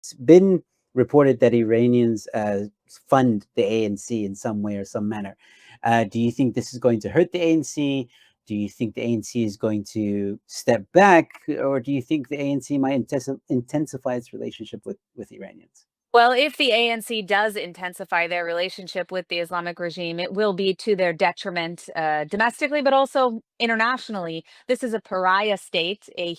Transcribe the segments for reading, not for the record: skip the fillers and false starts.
It's been reported that Iranians fund the ANC in some way or some manner. Do you think this is going to hurt the ANC? Do you think the ANC is going to step back, or do you think the ANC might intensify its relationship with Iranians? Well, if the ANC does intensify their relationship with the Islamic regime, it will be to their detriment domestically, but also internationally. This is a pariah state, a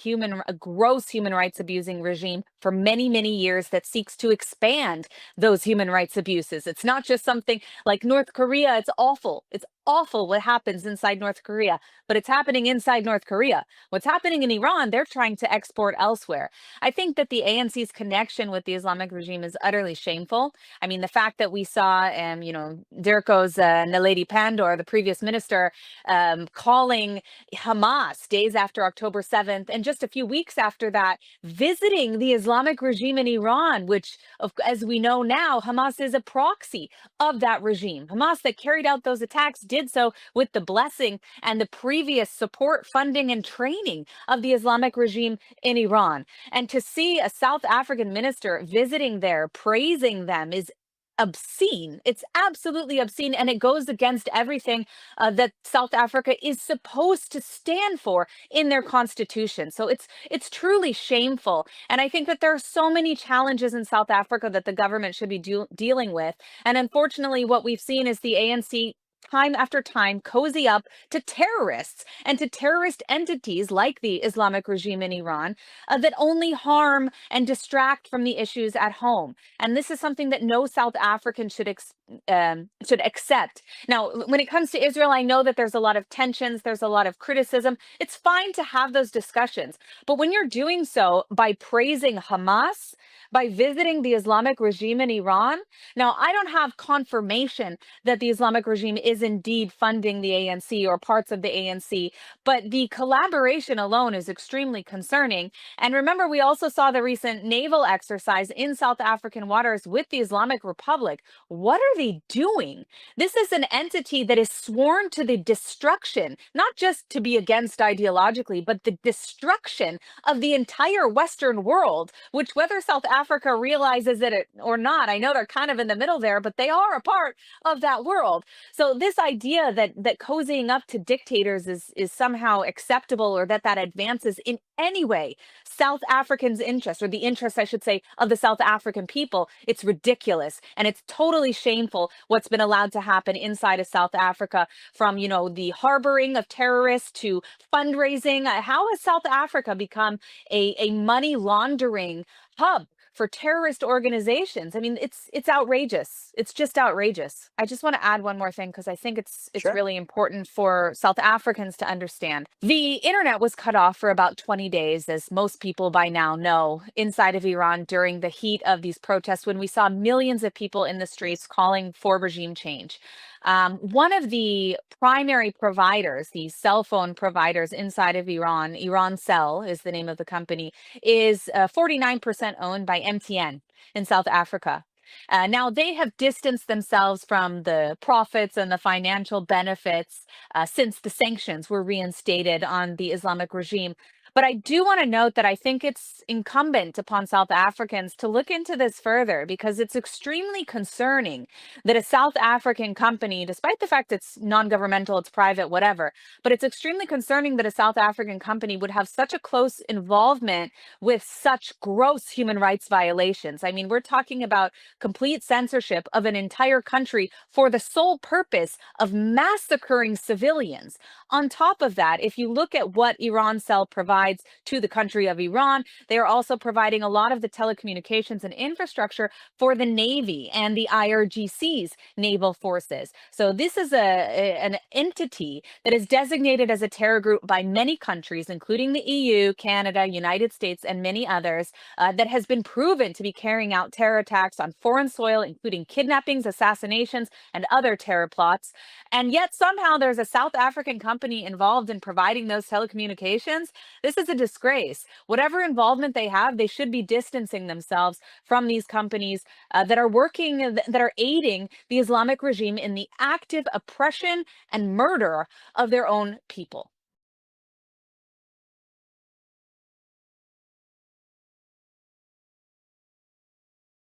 gross human rights abusing regime for many, many years that seeks to expand those human rights abuses. It's not just something like North Korea. It's awful. It's awful what happens inside North Korea, but it's happening inside North Korea. What's happening in Iran, they're trying to export elsewhere. I think that the ANC's connection with the Islamic regime is utterly shameful. I mean, the fact that we saw, Dirko's Naledi Pandor, the previous minister, calling Hamas days after October 7th, and just a few weeks after that, visiting the Islamic regime in Iran, which, as we know now, Hamas is a proxy of that regime. Hamas that carried out those attacks did so with the blessing and the previous support, funding, and training of the Islamic regime in Iran. And to see a South African minister visiting there, praising them, is obscene. It's absolutely obscene, and it goes against everything that South Africa is supposed to stand for in their constitution. So it's truly shameful, and I think that there are so many challenges in South Africa that the government should be dealing with. And unfortunately, what we've seen is the ANC time after time cozy up to terrorists and to terrorist entities like the Islamic regime in Iran that only harm and distract from the issues at home. And this is something that no South African should accept. Now, when it comes to Israel, I know that there's a lot of tensions, there's a lot of criticism. It's fine to have those discussions, but when you're doing so by praising Hamas, by visiting the Islamic regime in Iran, now I don't have confirmation that the Islamic regime is indeed funding the ANC or parts of the ANC, but the collaboration alone is extremely concerning. And remember, we also saw the recent naval exercise in South African waters with the Islamic Republic. What are they doing? This is an entity that is sworn to the destruction, not just to be against ideologically, but the destruction of the entire Western world, which, whether South Africa realizes it or not, I know they're kind of in the middle there, but they are a part of that world. So this idea that cozying up to dictators is somehow acceptable, or that advances in any way South Africans' interests, or the interests, I should say, of the South African people, it's ridiculous, and it's totally shameful what's been allowed to happen inside of South Africa, from the harboring of terrorists to fundraising. How has South Africa become a money laundering hub for terrorist organizations? I mean, it's outrageous. It's just outrageous. I just want to add one more thing, because I think it's Sure. really important for South Africans to understand. The internet was cut off for about 20 days, as most people by now know, inside of Iran during the heat of these protests, when we saw millions of people in the streets calling for regime change. One of the primary providers, the cell phone providers inside of Iran, Iran Cell is the name of the company, is 49% owned by MTN in South Africa. Now, they have distanced themselves from the profits and the financial benefits since the sanctions were reinstated on the Islamic regime. But I do want to note that I think it's incumbent upon South Africans to look into this further, because it's extremely concerning that a South African company, despite the fact it's non-governmental, it's private, whatever, but it's extremely concerning that a South African company would have such a close involvement with such gross human rights violations. I mean, we're talking about complete censorship of an entire country for the sole purpose of massacring civilians. On top of that, if you look at what Iran Cell provides to the country of Iran, they are also providing a lot of the telecommunications and infrastructure for the Navy and the IRGC's naval forces. So this is an entity that is designated as a terror group by many countries, including the EU, Canada, United States, and many others, that has been proven to be carrying out terror attacks on foreign soil, including kidnappings, assassinations, and other terror plots. And yet somehow there's a South African company involved in providing those telecommunications. This is a disgrace. Whatever involvement they have, they should be distancing themselves from these companies that are working, that are aiding the Islamic regime in the active oppression and murder of their own people.